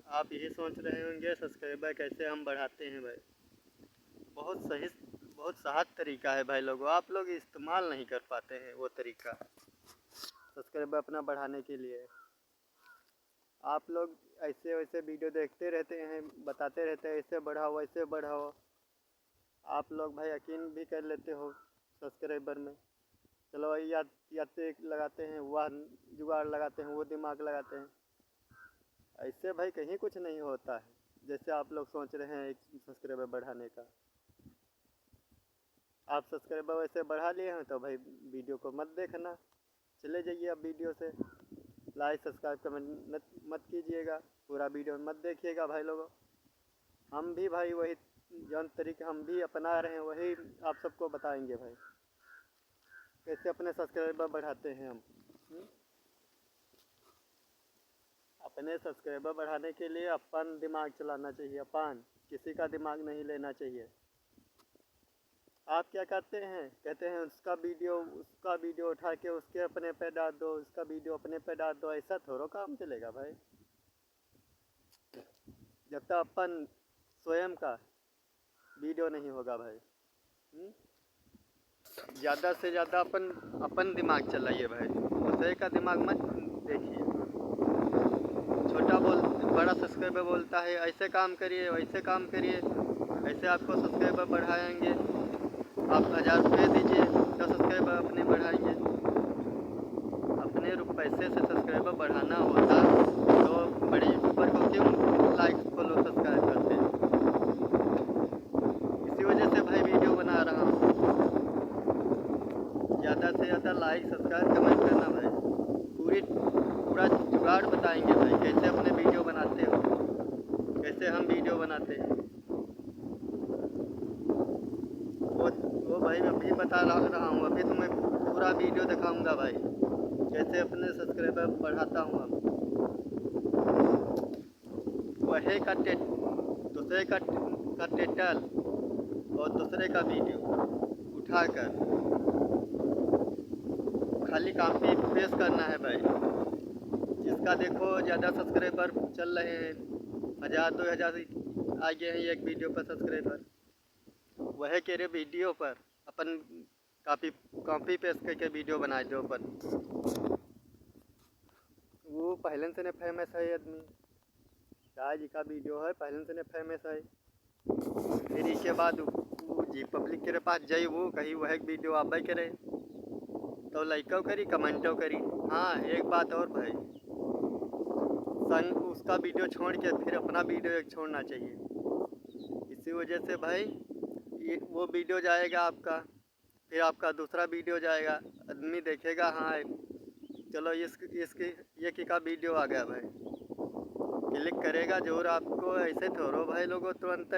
आप यही सोच रहे होंगे सब्सक्राइबर कैसे हम बढ़ाते हैं भाई। बहुत सही, बहुत सहज तरीका है भाई लोगों, आप लोग इस्तेमाल नहीं कर पाते हैं वो तरीका सब्सक्राइबर अपना बढ़ाने के लिए। आप लोग ऐसे वैसे वीडियो देखते रहते हैं, बताते रहते हैं ऐसे बढ़ाओ वैसे बढ़ाओ। आप लोग भाई यकीन भी कर लेते हो सब्सक्राइबर में। चलो या ते लगाते हैं, वह जुगाड़ लगाते हैं, वो दिमाग लगाते हैं। ऐसे भाई कहीं कुछ नहीं होता है जैसे आप लोग सोच रहे हैं एक सब्सक्राइबर बढ़ाने का। आप सब्सक्राइबर वैसे बढ़ा लिए हैं तो भाई वीडियो को मत देखना, चले जाइए अब वीडियो से। लाइक सब्सक्राइब कमेंट मत कीजिएगा, पूरा वीडियो मत देखिएगा भाई लोगों। हम भी भाई वही जौन तरीके हम भी अपना रहे हैं वही आप सबको बताएंगे भाई, कैसे अपने सब्सक्राइबर बढ़ाते हैं हम। अपने सब्सक्राइबर बढ़ाने के लिए अपन दिमाग चलाना चाहिए, अपन किसी का दिमाग नहीं लेना चाहिए। आप क्या करते हैं, कहते हैं उसका वीडियो उठा के उसके अपने पे डाल दो, उसका वीडियो अपने पे डाल दो, ऐसा थोड़ा काम चलेगा भाई। जब तक अपन स्वयं का वीडियो नहीं होगा भाई। ज़्यादा से ज़्यादा अपन अपन दिमाग चलाइए भाई, दूसरे का दिमाग मत देखिए। छोटा बोल बड़ा सब्सक्राइबर बोलता है ऐसे काम करिए वैसे काम करिए, ऐसे आपको सब्सक्राइबर बढ़ाएंगे, आप 1000 रुपये दीजिए तो सब्सक्राइबर अपने बढ़ाएंगे। अपने पैसे से सब्सक्राइबर बढ़ाना होता तो बड़े यूट्यूबर को क्यों लाइक फॉलो सब्सक्राइब करते हैं। इसी वजह से भाई वीडियो बना रहा हूँ, ज़्यादा से ज़्यादा लाइक सब्सक्राइब कमेंट करना भाई। पूरा जुगाड़ बताएंगे भाई कैसे अपने वीडियो बनाते हो, कैसे हम वीडियो बनाते हैं। वो भाई मैं अभी बता रहा हूँ, अभी तुम्हें पूरा वीडियो दिखाऊंगा भाई कैसे अपने सब्सक्राइबर बढ़ाता हूँ हम। वही का दूसरे का टाइटल और दूसरे का वीडियो उठाकर खाली कॉपी पेस्ट करना है भाई। जिसका देखो ज़्यादा सब्सक्राइबर चल रहे हैं, 1000 2000 आ गए हैं एक वीडियो पर सब्सक्राइबर, वह के वीडियो पर अपन कॉपी पेस्ट करके वीडियो बनाए दो अपन। वो पहले से ने फेमस है आदमी, शाह जी का वीडियो है पहले से ने फेमस है। फिर इसके बाद जी पब्लिक के पास जाई वो कहीं वह वीडियो आप करे तो लाइको करी कमेंटो करी। हाँ एक बात और भाई, संग उसका वीडियो छोड़ के फिर अपना वीडियो एक छोड़ना चाहिए। इसी वजह से भाई ये वो वीडियो जाएगा आपका, फिर आपका दूसरा वीडियो जाएगा, आदमी देखेगा हाँ चलो इसकी ये की का वीडियो आ गया भाई, क्लिक करेगा जरूर। आपको ऐसे थोड़ो भाई लोगों तुरंत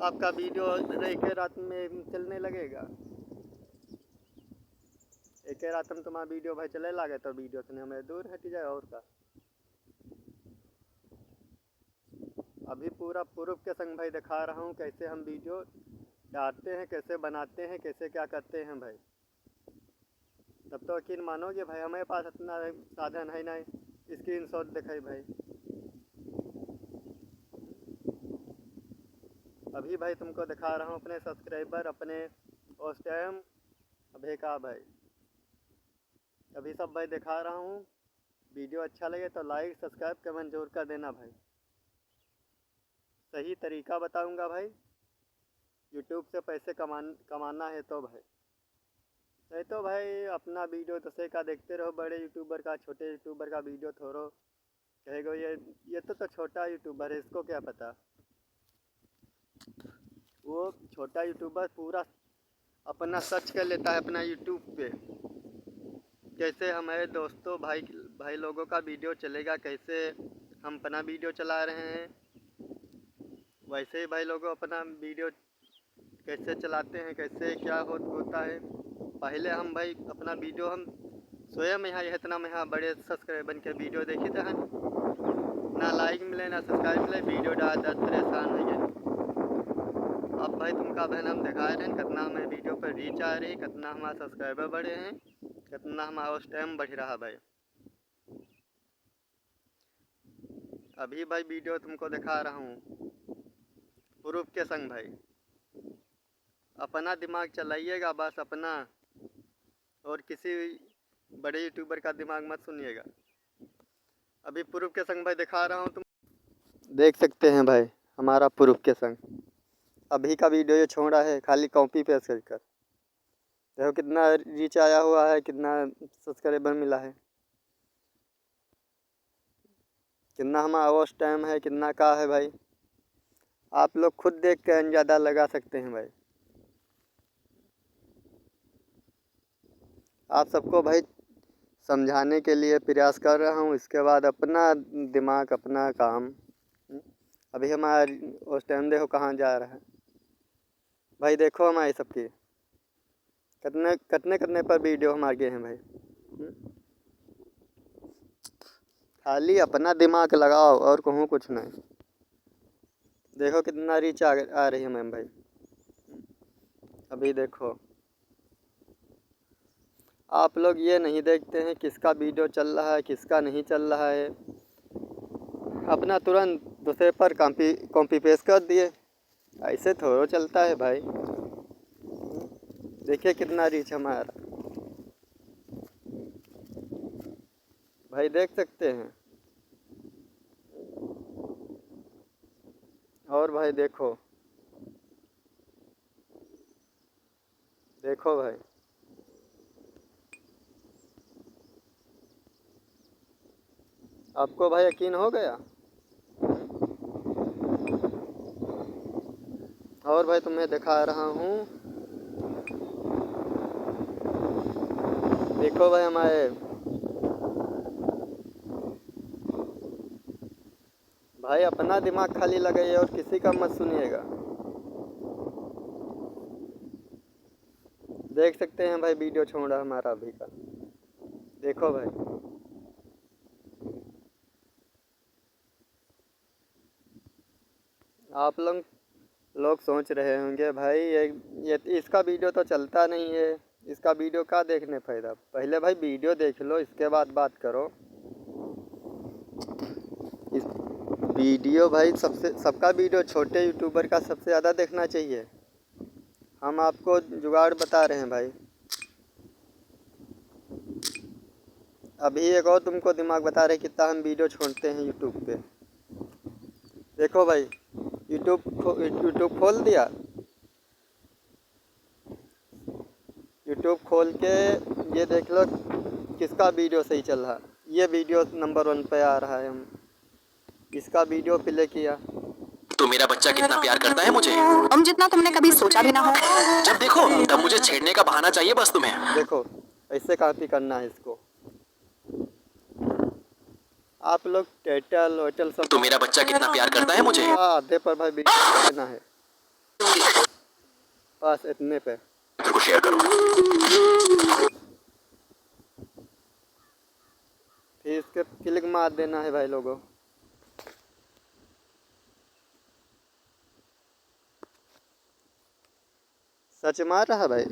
आपका वीडियो रह के रात में चलने लगेगा। एक रात में तुम्हारा वीडियो भाई चले लगे तो वीडियो से हमें दूर हट जाए और का। अभी पूरा प्रूफ के संग भाई दिखा रहा हूँ कैसे हम वीडियो डालते हैं, कैसे बनाते हैं, कैसे क्या करते हैं भाई। तब तो यकीन मानोगे भाई, हमारे पास इतना साधन है नहीं स्क्रीनशॉट दिखाई भाई। अभी भाई तुमको दिखा रहा हूँ अपने सब्सक्राइबर अपने उस टाइम अभी का भाई, अभी सब भाई दिखा रहा हूँ। वीडियो अच्छा लगे तो लाइक सब्सक्राइब कमेंट जरूर कर देना भाई। सही तरीका बताऊंगा भाई, यूट्यूब से पैसे कमाना है तो भाई। नहीं तो भाई अपना वीडियो दूसरे का देखते रहो, बड़े यूट्यूबर का छोटे यूट्यूबर का वीडियो थोड़ो कहेगा ये तो छोटा यूट्यूबर है इसको क्या पता। वो छोटा यूट्यूबर पूरा अपना सर्च कर लेता है अपना यूट्यूब पे, कैसे हमारे दोस्तों भाई लोगों का वीडियो चलेगा, कैसे हम अपना वीडियो चला रहे हैं, वैसे ही भाई लोगों अपना वीडियो कैसे चलाते हैं, कैसे क्या होता है। पहले हम भाई अपना वीडियो हम स्वयं यहाँ इतना में यहाँ बड़े सब्सक्राइबर के वीडियो देखी थे, ना लाइक मिले ना सब्सक्राइब मिले, वीडियो डालते परेशान हो गए। अब भाई तुमका बहन हम दिखा रहे हैं कितना हमें वीडियो पर रीच आ रही, कितना हमारा सब्सक्राइबर बढ़े हैं, कितना हमारा उस टाइम बढ़ रहा भाई। अभी भाई वीडियो तुमको दिखा रहा हूँ प्रूफ के संग भाई। अपना दिमाग चलाइएगा बस अपना, और किसी बड़े यूट्यूबर का दिमाग मत सुनिएगा। अभी प्रूफ के संग भाई दिखा रहा हूँ, तुम देख सकते हैं भाई हमारा प्रूफ के संग। अभी का वीडियो ये छोड़ा है, खाली कॉपी पेस्ट कर देखो कितना रीच आया हुआ है, कितना सब्सक्राइबर मिला है, कितना हमारा वॉच टाइम है, कितना का है भाई। आप लोग खुद देख के अंदाजा लगा सकते हैं भाई। आप सबको भाई समझाने के लिए प्रयास कर रहा हूँ। इसके बाद अपना दिमाग अपना काम। अभी हमारा वॉच टाइम देखो कहाँ जा रहा है भाई। देखो हमारी सबकी कितने कितने कितने पर वीडियो हम आगे हैं भाई। खाली अपना दिमाग लगाओ और कहूँ कुछ नहीं। देखो कितना रीच आ रही है मैम भाई। अभी देखो आप लोग ये नहीं देखते हैं किसका वीडियो चल रहा है किसका नहीं चल रहा है, अपना तुरंत दूसरे पर कॉपी पेस्ट कर दिए। ऐसे थोड़ा चलता है भाई। देखिए कितना रीच हमारा भाई, देख सकते हैं। और भाई देखो देखो भाई, आपको भाई यकीन हो गया। और भाई तुम्हें दिखा रहा हूँ, देखो भाई हमारे भाई अपना दिमाग खाली लगाइए और किसी का मत सुनिएगा। देख सकते हैं भाई वीडियो छोड़ा हमारा अभी का। देखो भाई आप लोग सोच रहे होंगे भाई ये इसका वीडियो तो चलता नहीं है, इसका वीडियो का देखने फ़ायदा। पहले भाई वीडियो देख लो इसके बाद बात करो। इस वीडियो भाई सबका वीडियो छोटे यूट्यूबर का सबसे ज़्यादा देखना चाहिए। हम आपको जुगाड़ बता रहे हैं भाई। अभी एक और तुमको दिमाग बता रहे कितना हम वीडियो छोड़ते हैं यूट्यूब पे। देखो भाई यूट्यूब खोल दिया, यूट्यूब खोल के ये देख लो किसका वीडियो सही चल रहा है। ये वीडियो नंबर 1 पे आ रहा है, हम इसका वीडियो प्ले किया। तो मेरा बच्चा कितना प्यार करता है मुझे, हम जितना तुमने कभी सोचा भी ना हो। जब देखो तब मुझे छेड़ने का बहाना चाहिए बस तुम्हें। देखो ऐसे कॉपी करना है इसको। आप लोग टाइटल वाइटल सब। तो मेरा बच्चा कितना प्यार करता है मुझे, आधे पर भाई वीडियो देना है, बस इतने पे शेयर करो। फिर इसके क्लिक मार देना है भाई लोगों। सच मार रहा भाई।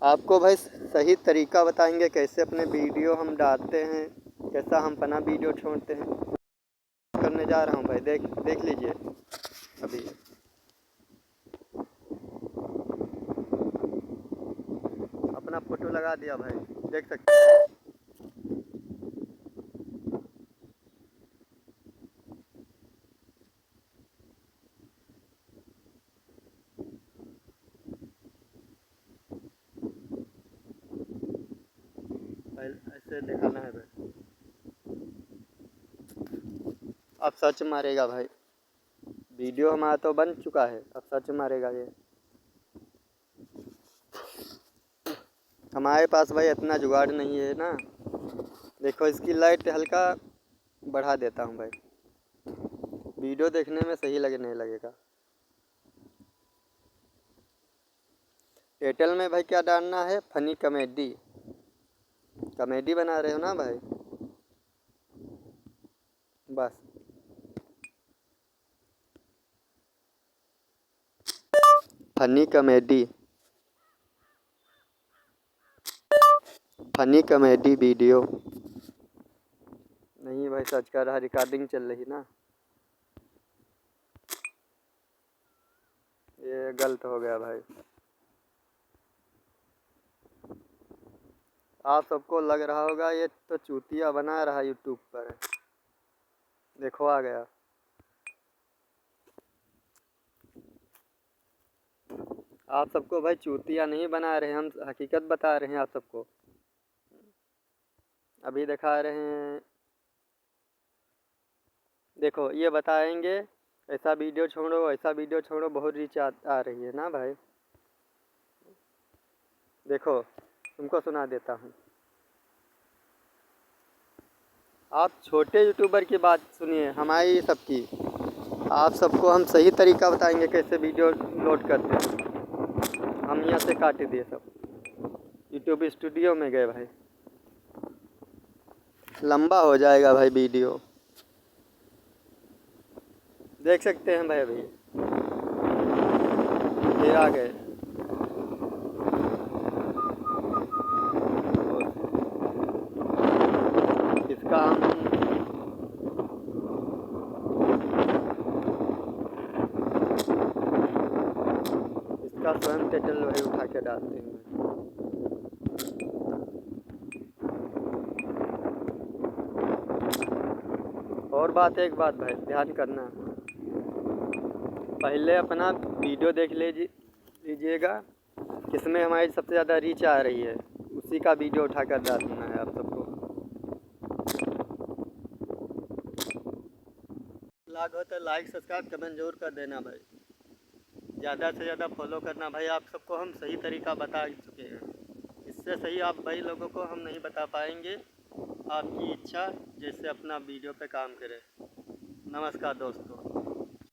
आपको भाई सही तरीका बताएंगे कैसे अपने वीडियो हम डालते हैं, कैसा हम अपना वीडियो छोड़ते हैं। करने जा रहा हूँ भाई, देख लीजिए अभी। अपना फोटो लगा दिया भाई, देख सकते हैं। ऐसे दिखाना है भाई। अब सच मारेगा भाई, वीडियो हमारा तो बन चुका है, अब सच मारेगा ये। हमारे पास भाई इतना जुगाड़ नहीं है ना। देखो इसकी लाइट हल्का बढ़ा देता हूँ भाई, वीडियो देखने में सही लगने लगेगा। टाइटल में भाई क्या डालना है, फनी कॉमेडी। कॉमेडी बना रहे हो ना भाई, बस funny comedy, funny comedy video. नहीं भाई सर्च कर रहा, रिकॉर्डिंग चल रही ना। ये गलत हो गया भाई। आप सबको लग रहा होगा ये तो चूतिया बना रहा यूट्यूब पर। देखो आ गया। आप सबको भाई चूतिया नहीं बना रहे, हम हकीकत बता रहे हैं आप सबको। अभी दिखा रहे हैं, देखो ये बताएंगे ऐसा वीडियो छोड़ो, ऐसा वीडियो छोड़ो, बहुत रीच आ रही है ना भाई। देखो तुमको सुना देता हूँ। आप छोटे यूट्यूबर की बात सुनिए, हमारी सबकी। आप सबको हम सही तरीका बताएंगे कैसे वीडियो लोड करते हैं। हम यहाँ से काट दिए सब, यूट्यूब स्टूडियो में गए भाई। लंबा हो जाएगा भाई वीडियो, देख सकते हैं भाई। अभी ये आ गए। इसका हम इसका स्वयं टाइटल भाई उठा के डालते हैं। और एक बात भाई ध्यान करना, पहले अपना वीडियो देख लीजिएगा किसमें हमारी सबसे ज़्यादा रीच आ रही है, उसी का वीडियो उठाकर डालना है आप सबको। लाग हो तो लाइक सब्सक्राइब कमेंट जरूर कर देना भाई। ज़्यादा से ज़्यादा फॉलो करना भाई। आप सबको हम सही तरीका बता चुके हैं, इससे सही आप भाई लोगों को हम नहीं बता पाएंगे। आपकी इच्छा जैसे अपना वीडियो पे काम करें। नमस्कार दोस्तों।